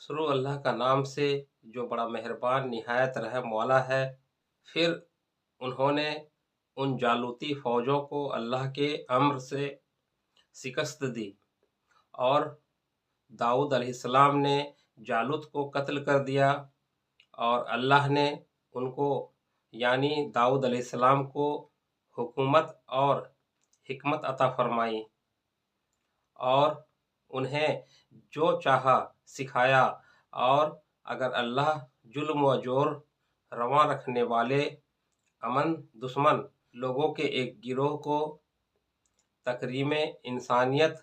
شروع اللہ کا نام سے جو بڑا مہربان نہایت رحم والا ہے۔ پھر انہوں نے ان جالوتی فوجوں کو اللہ کے امر سے شکست دی اور داؤد علیہ السلام نے جالوت کو قتل کر دیا، اور اللہ نے ان کو یعنی داؤد علیہ السلام کو حکومت اور حکمت عطا فرمائی اور انہیں جو چاہا سکھایا، اور اگر اللہ ظلم و جور رواں رکھنے والے امن دشمن لوگوں کے ایک گروہ کو تکریم انسانیت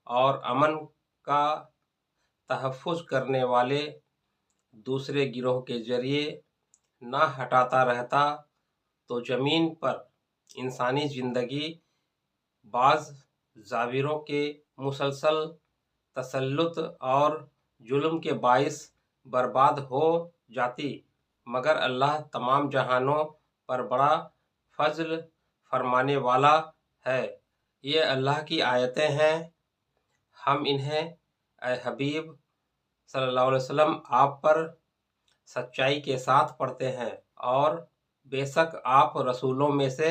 اور امن کا تحفظ کرنے والے دوسرے گروہ کے ذریعے نہ ہٹاتا رہتا تو زمین پر انسانی زندگی بعض جاویروں کے مسلسل تسلط اور ظلم کے باعث برباد ہو جاتی، مگر اللہ تمام جہانوں پر بڑا فضل فرمانے والا ہے۔ یہ اللہ کی آیتیں ہیں، ہم انہیں اے حبیب صلی اللہ علیہ وسلم آپ پر سچائی کے ساتھ پڑھتے ہیں، اور بے شک آپ رسولوں میں سے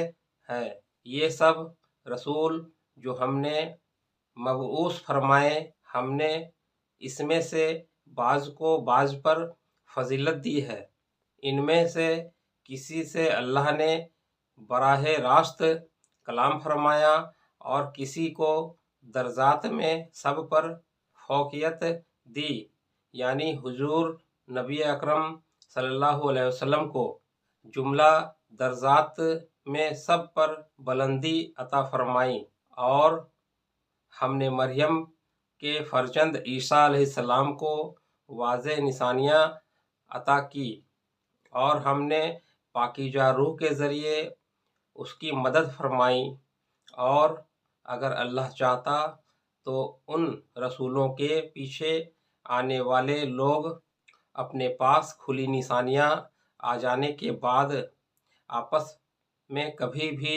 ہیں۔ یہ سب رسول جو ہم نے مبعوث فرمائے، ہم نے اس میں سے بعض کو بعض پر فضیلت دی ہے۔ ان میں سے کسی سے اللہ نے براہ راست کلام فرمایا اور کسی کو درجات میں سب پر فوقیت دی، یعنی حضور نبی اکرم صلی اللہ علیہ وسلم کو جملہ درجات میں سب پر بلندی عطا فرمائی، اور ہم نے مریم کے فرزند عیسیٰ علیہ السلام کو واضح نشانیاں عطا کی، اور ہم نے پاکیزہ روح کے ذریعے اس کی مدد فرمائی، اور اگر اللہ چاہتا تو ان رسولوں کے پیچھے آنے والے لوگ اپنے پاس کھلی نشانیاں آ جانے کے بعد آپس میں کبھی بھی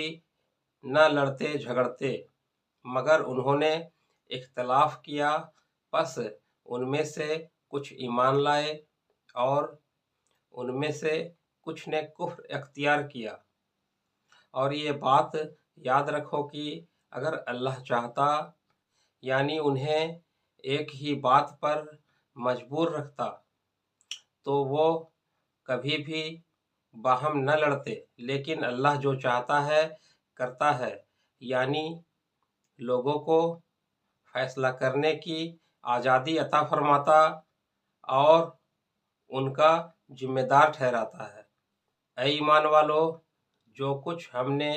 نہ لڑتے جھگڑتے، مگر انہوں نے اختلاف کیا، پس ان میں سے کچھ ایمان لائے اور ان میں سے کچھ نے کفر اختیار کیا۔ اور یہ بات یاد رکھو کہ اگر اللہ چاہتا یعنی انہیں ایک ہی بات پر مجبور رکھتا تو وہ کبھی بھی باہم نہ لڑتے، لیکن اللہ جو چاہتا ہے کرتا ہے، یعنی لوگوں کو فیصلہ کرنے کی آزادی عطا فرماتا اور ان کا ذمہ دار ٹھہراتا ہے۔ اے ایمان والو، جو کچھ ہم نے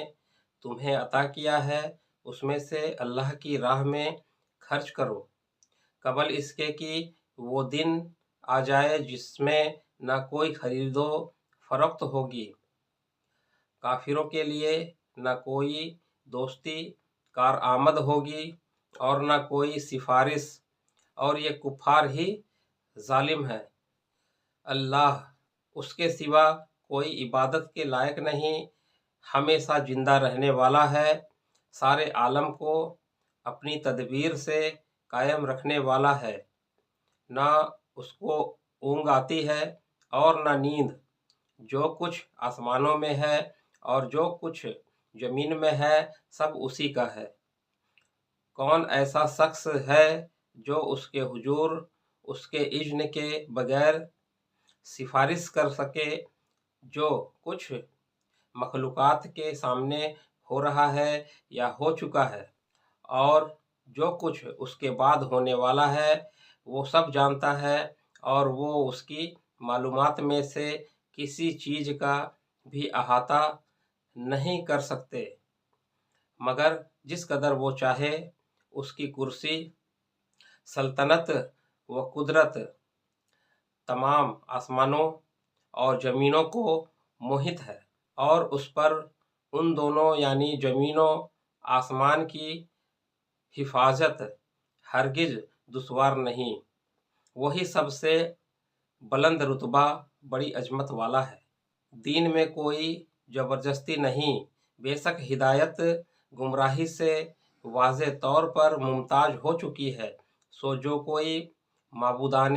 تمہیں عطا کیا ہے اس میں سے اللہ کی راہ میں خرچ کرو، قبل اس کے کہ وہ دن آ جائے جس میں نہ کوئی خرید و فروخت ہوگی، کافروں کے لیے نہ کوئی دوستی کارآمد ہوگی اور نہ کوئی سفارش، اور یہ کفار ہی ظالم ہے۔ اللہ اس کے سوا کوئی عبادت کے لائق نہیں، ہمیشہ زندہ رہنے والا ہے، سارے عالم کو اپنی تدبیر سے قائم رکھنے والا ہے، نہ اس کو اونگ آتی ہے اور نہ نیند۔ جو کچھ آسمانوں میں ہے اور جو کچھ زمین میں ہے سب اسی کا ہے۔ کون ایسا شخص ہے جو اس کے حضور اس کے اذن کے بغیر سفارش کر سکے؟ جو کچھ مخلوقات کے سامنے ہو رہا ہے یا ہو چکا ہے، اور جو کچھ اس کے بعد ہونے والا ہے، وہ سب جانتا ہے، اور وہ اس کی معلومات میں سے کسی چیز کا بھی احاطہ نہیں کر سکتے، مگر جس قدر وہ چاہے۔ اس کی کرسی، سلطنت و قدرت تمام آسمانوں اور زمینوں کو محیط ہے، اور اس پر ان دونوں یعنی زمین و آسمان کی حفاظت ہرگز دشوار نہیں۔ وہی سب سے بلند رتبہ، بڑی عظمت والا ہے۔ دین میں کوئی زبردستی نہیں، بے شک ہدایت گمراہی سے واضح طور پر ممتاز ہو چکی ہے، سو جو کوئی معبودان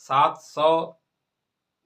700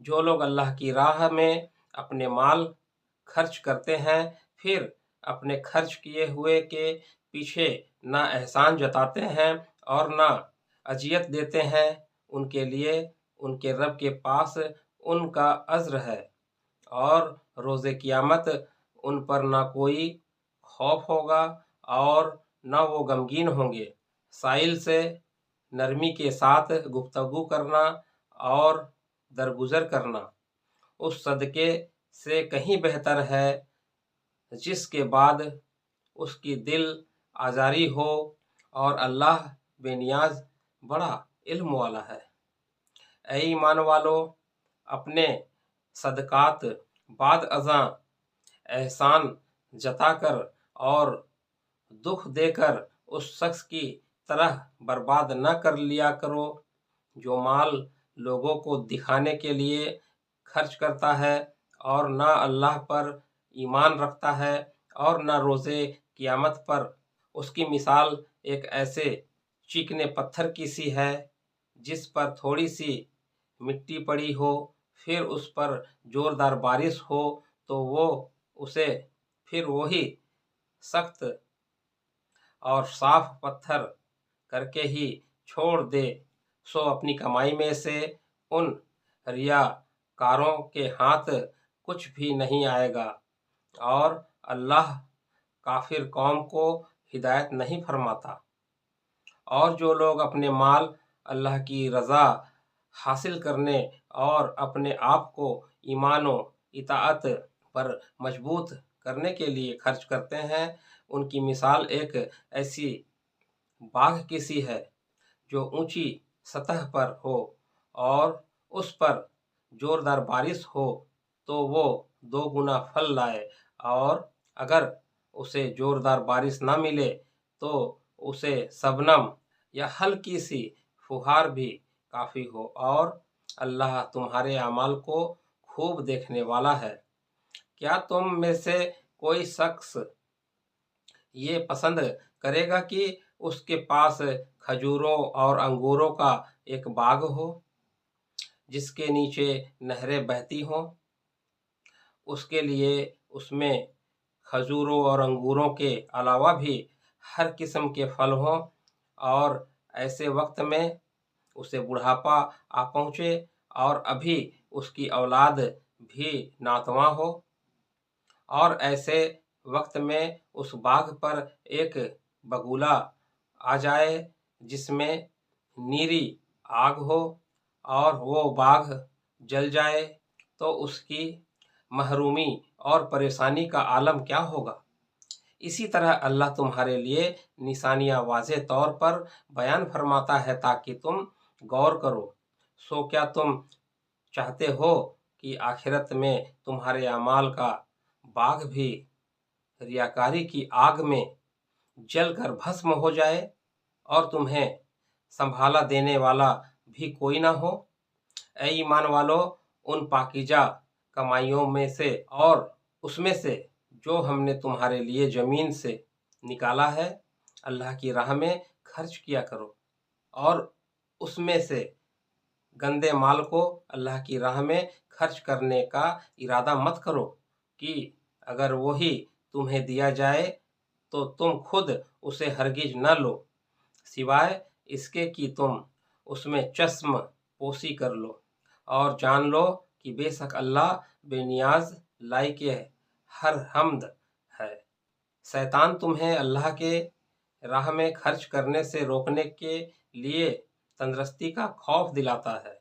جو لوگ اللہ کی راہ میں اپنے مال خرچ کرتے ہیں پھر اپنے خرچ کیے ہوئے کے پیچھے نہ احسان جتاتے ہیں اور نہ اذیت دیتے ہیں، ان کے لیے ان کے رب کے پاس ان کا اجر ہے، اور روز قیامت ان پر نہ کوئی خوف ہوگا اور نہ وہ غمگین ہوں گے۔ سائل سے نرمی کے ساتھ گفتگو کرنا اور درگزر کرنا اس صدقے سے کہیں بہتر ہے جس کے بعد اس کی دل آزاری ہو، اور اللہ بے نیاز بڑا علم والا ہے۔ اے ایمان والو، اپنے صدقات بعد ازاں احسان جتا کر اور دکھ دے کر اس شخص کی طرح برباد نہ کر لیا کرو جو مال لوگوں کو دکھانے کے لیے خرچ کرتا ہے اور نہ اللہ پر ایمان رکھتا ہے اور نہ روز قیامت پر۔ اس کی مثال ایک ایسے چیکنے پتھر کی سی ہے جس پر تھوڑی سی مٹی پڑی ہو، پھر اس پر زوردار بارش ہو تو وہ اسے پھر وہی سخت اور صاف پتھر کر کے ہی چھوڑ دے، سو اپنی کمائی میں سے ان ریاکاروں کے ہاتھ کچھ بھی نہیں آئے گا، اور اللہ کافر قوم کو ہدایت نہیں فرماتا۔ اور جو لوگ اپنے مال اللہ کی رضا حاصل کرنے اور اپنے آپ کو ایمان و اطاعت پر مضبوط کرنے کے لیے خرچ کرتے ہیں، ان کی مثال ایک ایسی باغ کی سی ہے جو اونچی سطح پر ہو اور اس پر زوردار بارش ہو تو وہ 2 گنا پھل لائے، اور اگر اسے زوردار بارش نہ ملے تو اسے شبنم یا ہلکی سی فوہار بھی کافی ہو، اور اللہ تمہارے اعمال کو خوب دیکھنے والا ہے۔ کیا تم میں سے کوئی شخص یہ پسند کرے گا کہ اس کے پاس کھجوروں اور انگوروں کا ایک باغ ہو جس کے نیچے نہریں بہتی ہوں؟ اس کے لیے اس میں کھجوروں اور انگوروں کے علاوہ بھی ہر قسم کے پھل ہوں، اور ایسے وقت میں اسے بڑھاپا آ پہنچے اور ابھی اس کی اولاد بھی ناتواں ہو، اور ایسے وقت میں اس باغ پر ایک بگولا آ جائے جس میں نیری آگ ہو اور وہ باغ جل جائے، تو اس کی محرومی اور پریشانی کا عالم کیا ہوگا۔ اسی طرح اللہ تمہارے لیے نشانیاں واضح طور پر بیان فرماتا ہے تاکہ تم غور کرو۔ سو کیا تم چاہتے ہو کہ آخرت میں تمہارے اعمال کا باغ بھی ریاکاری کی آگ میں جل کر بھسم ہو جائے اور تمہیں سنبھالا دینے والا بھی کوئی نہ ہو؟ اے ایمان والو، ان پاکیزہ کمائیوں میں سے اور اس میں سے جو ہم نے تمہارے لیے زمین سے نکالا ہے اللہ کی راہ میں خرچ کیا کرو، اور اس میں سے گندے مال کو اللہ کی راہ میں خرچ کرنے کا ارادہ مت کرو کہ اگر وہی تمہیں دیا جائے تو تم خود اسے ہرگز نہ لو، سوائے اس کے کہ تم اس میں چشم پوشی کر لو، اور جان لو کہ بے شک اللہ بے نیاز لائق ہر حمد ہے۔ شیطان تمہیں اللہ کے راہ میں خرچ کرنے سے روکنے کے لیے تندرستی کا خوف دلاتا ہے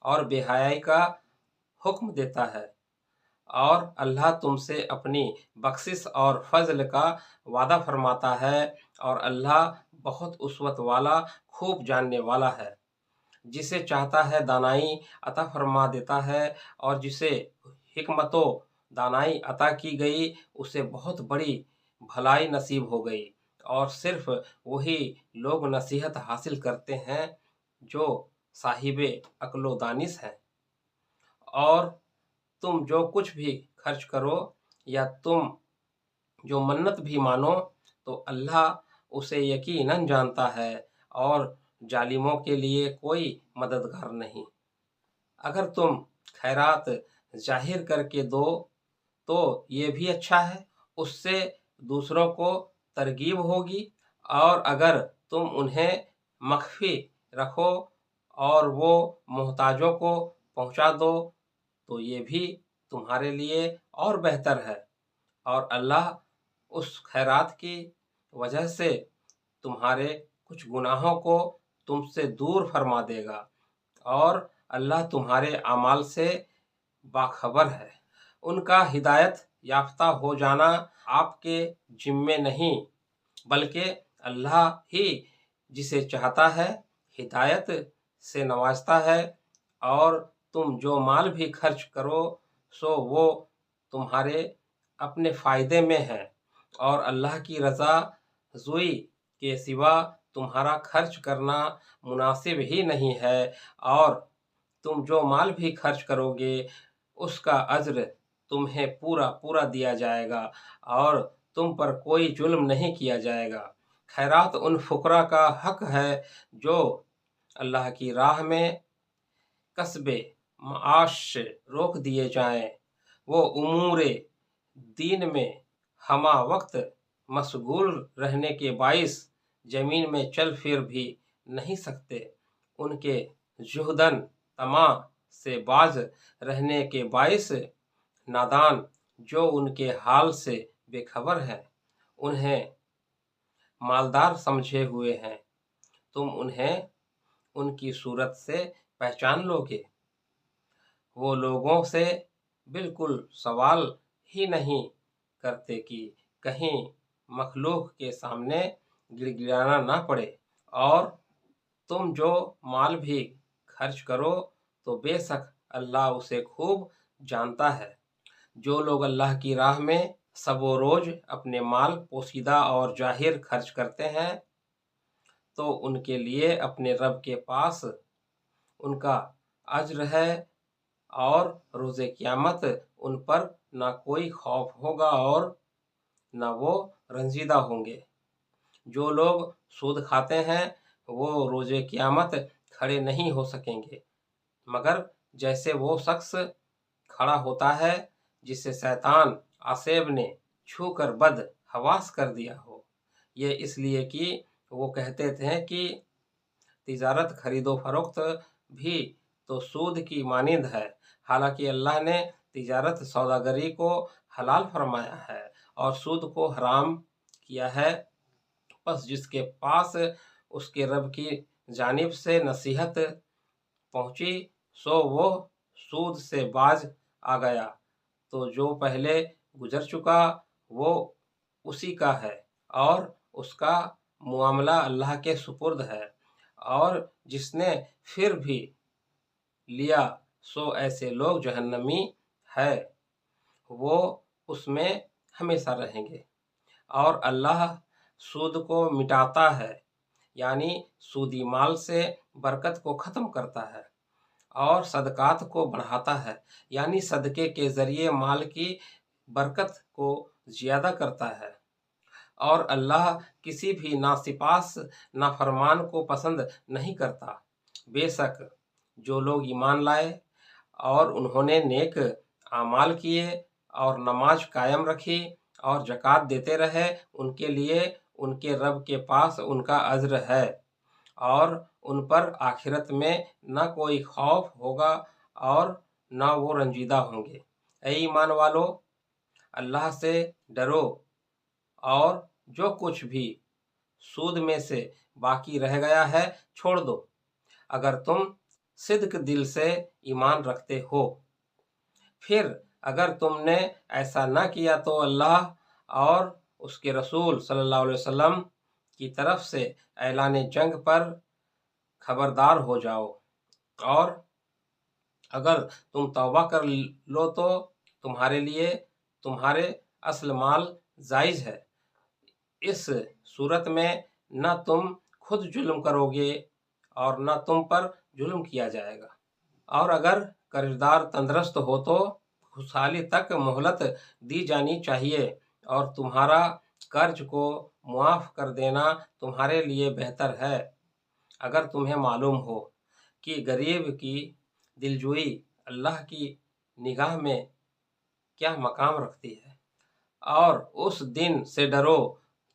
اور بے حیائی کا حکم دیتا ہے، اور اللہ تم سے اپنی بخشش اور فضل کا وعدہ فرماتا ہے، اور اللہ بہت وسعت والا، خوب جاننے والا ہے۔ جسے چاہتا ہے دانائی عطا فرما دیتا ہے، اور جسے حکمت و دانائی عطا کی گئی اسے بہت بڑی بھلائی نصیب ہو گئی، اور صرف وہی لوگ نصیحت حاصل کرتے ہیں جو صاحب عقل و دانش ہیں۔ اور تم جو کچھ بھی خرچ کرو یا تم جو منت بھی مانو تو اللہ اسے یقیناً جانتا ہے، اور ظالموں کے لیے کوئی مددگار نہیں۔ اگر تم خیرات ظاہر کر کے دو تو یہ بھی اچھا ہے، اس سے دوسروں کو ترغیب ہوگی، اور اگر تم انہیں مخفی رکھو اور وہ محتاجوں کو پہنچا دو تو یہ بھی تمہارے لیے اور بہتر ہے، اور اللہ اس خیرات کی وجہ سے تمہارے کچھ گناہوں کو تم سے دور فرما دے گا، اور اللہ تمہارے اعمال سے باخبر ہے۔ ان کا ہدایت یافتہ ہو جانا آپ کے ذمے نہیں، بلکہ اللہ ہی جسے چاہتا ہے ہدایت سے نوازتا ہے، اور تم جو مال بھی خرچ کرو سو وہ تمہارے اپنے فائدے میں ہے، اور اللہ کی رضا جوئی کے سوا تمہارا خرچ کرنا مناسب ہی نہیں ہے، اور تم جو مال بھی خرچ کرو گے اس کا اجر تمہیں پورا دیا جائے گا، اور تم پر کوئی ظلم نہیں کیا جائے گا۔ خیرات ان فقراء کا حق ہے جو اللہ کی راہ میں کسب معاش سے روک دیے جائیں، وہ امور دین میں ہمہ وقت مشغول رہنے کے باعث زمین میں چل پھر بھی نہیں سکتے، ان کے جہدن طمع سے باز رہنے کے باعث نادان جو ان کے حال سے بے خبر ہیں انہیں مالدار سمجھے ہوئے ہیں، تم انہیں ان کی صورت سے پہچان لو گے، وہ لوگوں سے بالکل سوال ہی نہیں کرتے کہ کہیں مخلوق کے سامنے گڑ گڑانا نہ پڑے، اور تم جو مال بھی خرچ کرو تو بے شک اللہ اسے خوب جانتا ہے۔ جو لوگ اللہ کی راہ میں شب و روز اپنے مال پوشیدہ اور ظاہر خرچ کرتے ہیں تو ان کے لیے اپنے رب کے پاس ان کا اجر ہے، اور روز قیامت ان پر نہ کوئی خوف ہوگا اور نہ وہ رنجیدہ ہوں گے۔ جو لوگ سود کھاتے ہیں وہ روز قیامت کھڑے نہیں ہو سکیں گے مگر جیسے وہ شخص کھڑا ہوتا ہے جسے شیطان آسیب نے چھو کر بد حواس کر دیا ہو، یہ اس لیے کہ وہ کہتے تھے کہ تجارت خرید و فروخت بھی تو سود کی مانند ہے، حالانکہ اللہ نے تجارت سوداگری کو حلال فرمایا ہے اور سود کو حرام کیا ہے۔ بس جس کے پاس اس کے رب کی جانب سے نصیحت پہنچی سو وہ سود سے باز آ گیا، تو جو پہلے گزر چکا وہ اسی کا ہے، اور اس کا معاملہ اللہ کے سپرد ہے، اور جس نے پھر بھی لیا سو ایسے لوگ جہنمی ہے، وہ اس میں ہمیشہ رہیں گے۔ اور اللہ سود کو مٹاتا ہے، یعنی سودی مال سے برکت کو ختم کرتا ہے، اور صدقات کو بڑھاتا ہے، یعنی صدقے کے ذریعے مال کی برکت کو زیادہ کرتا ہے، اور اللہ کسی بھی ناسپاس نافرمان کو پسند نہیں کرتا۔ بے شک جو لوگ ایمان لائے اور انہوں نے نیک اعمال کیے اور نماز قائم رکھی اور زکوٰۃ دیتے رہے ان کے لیے ان کے رب کے پاس ان کا اجر ہے، اور ان پر آخرت میں نہ کوئی خوف ہوگا اور نہ وہ رنجیدہ ہوں گے۔ اے ایمان والو، اللہ سے ڈرو اور جو کچھ بھی سود میں سے باقی رہ گیا ہے چھوڑ دو، اگر تم صدق دل سے ایمان رکھتے ہو۔ پھر اگر تم نے ایسا نہ کیا تو اللہ اور اس کے رسول صلی اللہ علیہ وسلم کی طرف سے اعلان جنگ پر خبردار ہو جاؤ، اور اگر تم توبہ کر لو تو تمہارے لیے تمہارے اصل مال جائز ہے، اس صورت میں نہ تم خود ظلم کرو گے اور نہ تم پر ظلم کیا جائے گا، اور اگر قرض دار تندرست ہو تو خوشحالی تک مہلت دی جانی چاہیے، اور تمہارا قرض کو معاف کر دینا تمہارے لیے بہتر ہے، اگر تمہیں معلوم ہو کہ غریب کی دلجوئی اللہ کی نگاہ میں کیا مقام رکھتی ہے، اور اس دن سے ڈرو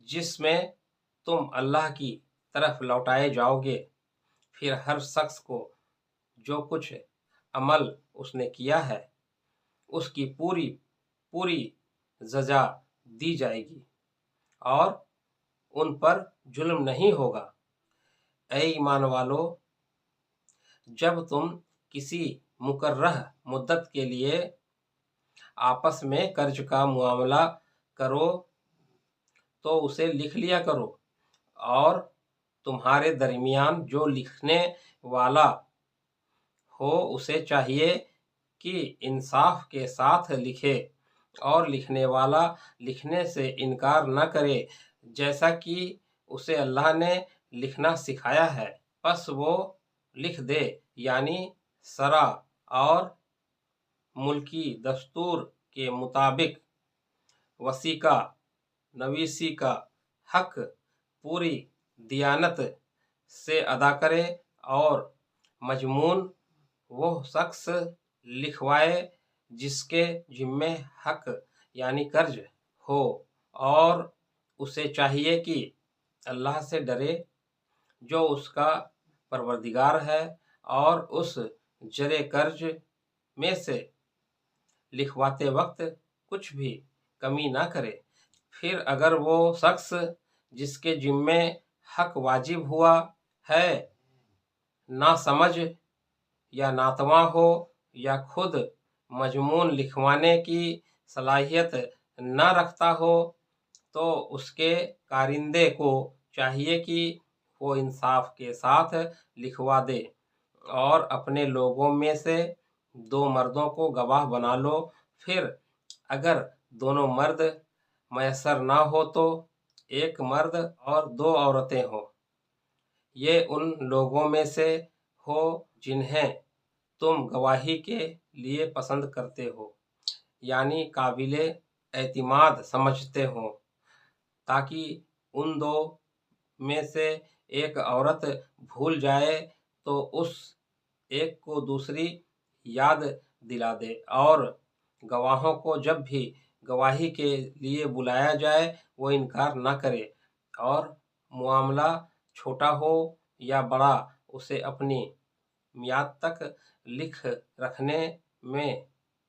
جس میں تم اللہ کی طرف لوٹائے جاؤ گے، پھر ہر شخص کو جو کچھ عمل اس نے کیا ہے اس کی پوری سزا دی جائے گی، اور ان پر ظلم نہیں ہوگا۔ اے ایمان والو، جب تم کسی مقررہ مدت کے لیے آپس میں قرض کا معاملہ کرو تو اسے لکھ لیا کرو، اور تمہارے درمیان جو لکھنے والا ہو اسے چاہیے کہ انصاف کے ساتھ لکھے، اور لکھنے والا لکھنے سے انکار نہ کرے جیسا کہ اسے اللہ نے لکھنا سکھایا ہے، پس وہ لکھ دے، یعنی شرع اور ملکی دستور کے مطابق وثیقہ نویسی کا حق پوری دیانت سے ادا کرے، اور مضمون وہ شخص لکھوائے جس کے ذمہ حق یعنی قرض ہو، اور اسے چاہیے کہ اللہ سے ڈرے جو اس کا پروردگار ہے، اور اس زر قرض میں سے لکھواتے وقت کچھ بھی کمی نہ کرے۔ پھر اگر وہ شخص جس کے ذمہ حق واجب ہوا ہے ناسمجھ یا ناتواں ہو، یا خود مضمون لکھوانے کی صلاحیت نہ رکھتا ہو، تو اس کے کارندے کو چاہیے کہ وہ انصاف کے ساتھ لکھوا دے، اور اپنے لوگوں میں سے 2 مردوں کو گواہ بنا لو۔ پھر اگر دونوں مرد میسر نہ ہو تو 1 مرد اور 2 عورتیں ہوں۔ یہ ان لوگوں میں سے ہو جنہیں تم گواہی کے لیے پسند کرتے ہو، یعنی قابل اعتماد سمجھتے ہو، تاکہ ان 2 میں سے ایک عورت بھول جائے تو اس ایک کو دوسری یاد دلا دے، اور گواہوں کو جب بھی گواہی کے لیے بلایا جائے وہ انکار نہ کرے، اور معاملہ چھوٹا ہو یا بڑا اسے اپنی میعاد تک لکھ رکھنے میں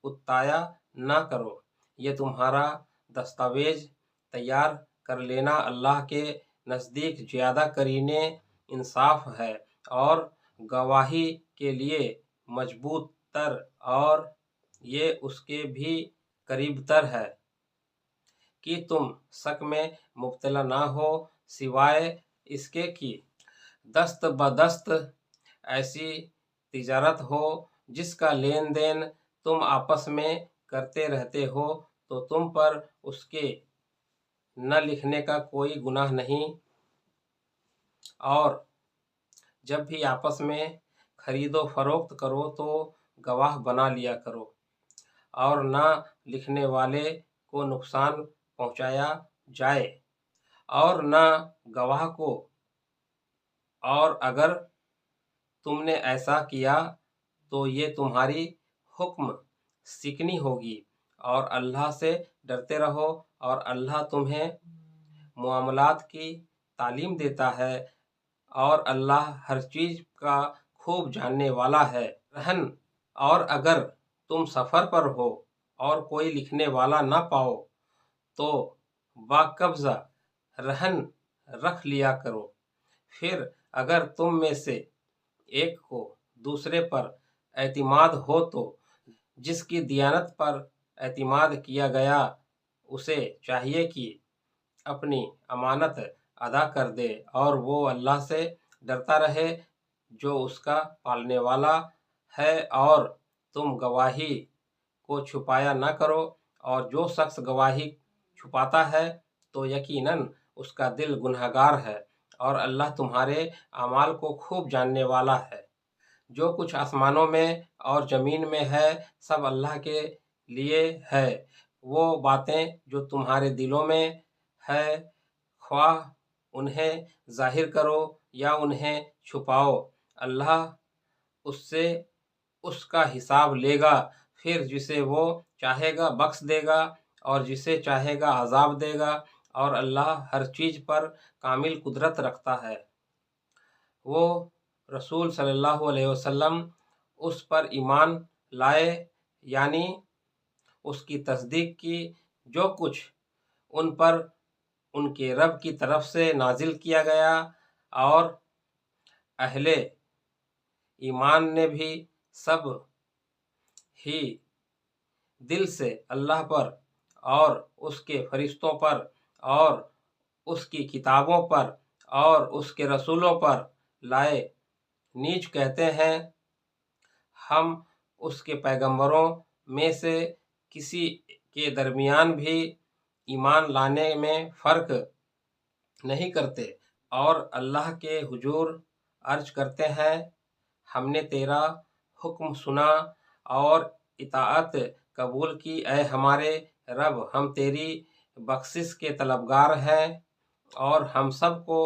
اتایا نہ کرو۔ یہ تمہارا دستاویز تیار کر لینا اللہ کے نزدیک زیادہ قرین انصاف ہے، اور گواہی کے لیے مضبوط تر، اور یہ اس کے بھی قریب تر ہے کہ تم شک میں مبتلا نہ ہو، سوائے اس کے کہ دست بدست ایسی تجارت ہو جس کا لین دین تم آپس میں کرتے رہتے ہو، تو تم پر اس کے نہ لکھنے کا کوئی گناہ نہیں، اور جب بھی آپس میں خرید و فروخت کرو تو گواہ بنا لیا کرو، اور نہ لکھنے والے کو نقصان پہنچایا جائے اور نہ گواہ کو، اور اگر تم نے ایسا کیا تو یہ تمہاری حکم سکنی ہوگی، اور اللہ سے ڈرتے رہو، اور اللہ تمہیں معاملات کی تعلیم دیتا ہے، اور اللہ ہر چیز کا خوب جاننے والا ہے۔ رہن، اور اگر تم سفر پر ہو اور کوئی لکھنے والا نہ پاؤ تو باقبضہ رہن رکھ لیا کرو۔ پھر اگر تم میں سے ایک کو دوسرے پر اعتماد ہو تو جس کی دیانت پر اعتماد کیا گیا اسے چاہیے کہ اپنی امانت ادا کر دے، اور وہ اللہ سے ڈرتا رہے جو اس کا پالنے والا ہے، اور تم گواہی کو چھپایا نہ کرو، اور جو شخص گواہی چھپاتا ہے تو یقیناً اس کا دل گنہگار ہے، اور اللہ تمہارے اعمال کو خوب جاننے والا ہے۔ جو کچھ آسمانوں میں اور زمین میں ہے سب اللہ کے لیے ہے۔ وہ باتیں جو تمہارے دلوں میں ہے، خواہ انہیں ظاہر کرو یا انہیں چھپاؤ، اللہ اس سے اس کا حساب لے گا، پھر جسے وہ چاہے گا بخش دے گا اور جسے چاہے گا عذاب دے گا، اور اللہ ہر چیز پر کامل قدرت رکھتا ہے۔ وہ رسول صلی اللہ علیہ وسلم اس پر ایمان لائے، یعنی اس کی تصدیق کی جو کچھ ان پر ان کے رب کی طرف سے نازل کیا گیا، اور اہل ایمان نے بھی سب ہی دل سے اللہ پر اور اس کے فرشتوں پر اور اس کی کتابوں پر اور اس کے رسولوں پر لائے نیز کہتے ہیں، ہم اس کے پیغمبروں میں سے کسی کے درمیان بھی ایمان لانے میں فرق نہیں کرتے، اور اللہ کے حضور عرض کرتے ہیں، ہم نے تیرا حکم سنا اور اطاعت قبول کی، اے ہمارے رب، ہم تیری بخشش کے طلبگار ہیں اور ہم سب کو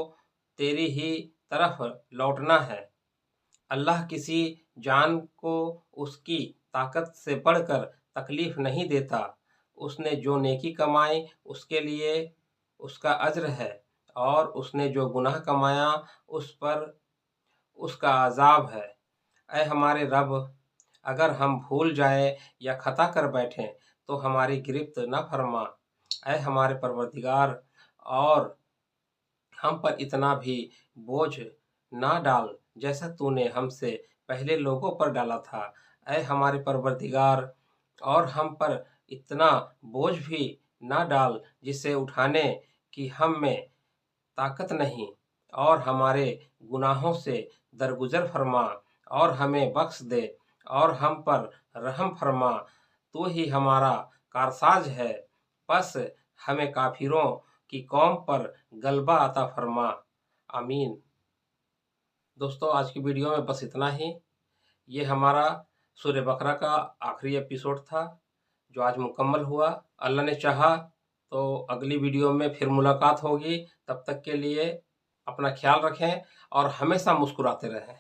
تیری ہی طرف لوٹنا ہے۔ اللہ کسی جان کو اس کی طاقت سے بڑھ کر تکلیف نہیں دیتا، اس نے جو نیکی کمائی اس کے لیے اس کا اجر ہے، اور اس نے جو گناہ کمایا اس پر اس کا عذاب ہے۔ اے ہمارے رب، اگر ہم بھول جائیں یا خطا کر بیٹھیں تو ہماری گرفت نہ فرما، اے ہمارے پروردگار، اور ہم پر اتنا بھی بوجھ نہ ڈال جیسا تو نے ہم سے پہلے لوگوں پر ڈالا تھا، اے ہمارے پروردگار، اور ہم پر اتنا بوجھ بھی نہ ڈال جسے اٹھانے کی ہم میں طاقت نہیں، اور ہمارے گناہوں سے درگزر فرما اور ہمیں بخش دے اور ہم پر رحم فرما، تو ہی ہمارا کارساز ہے، پس ہمیں کافروں کی قوم پر غلبہ عطا فرما، آمین۔ دوستو، آج کی ویڈیو میں بس اتنا ہی۔ یہ ہمارا سورہ بقرہ کا آخری ایپیسوڈ تھا جو آج مکمل ہوا۔ اللہ نے چاہا تو اگلی ویڈیو میں پھر ملاقات ہوگی، تب تک کے لیے اپنا خیال رکھیں اور ہمیشہ مسکراتے رہیں۔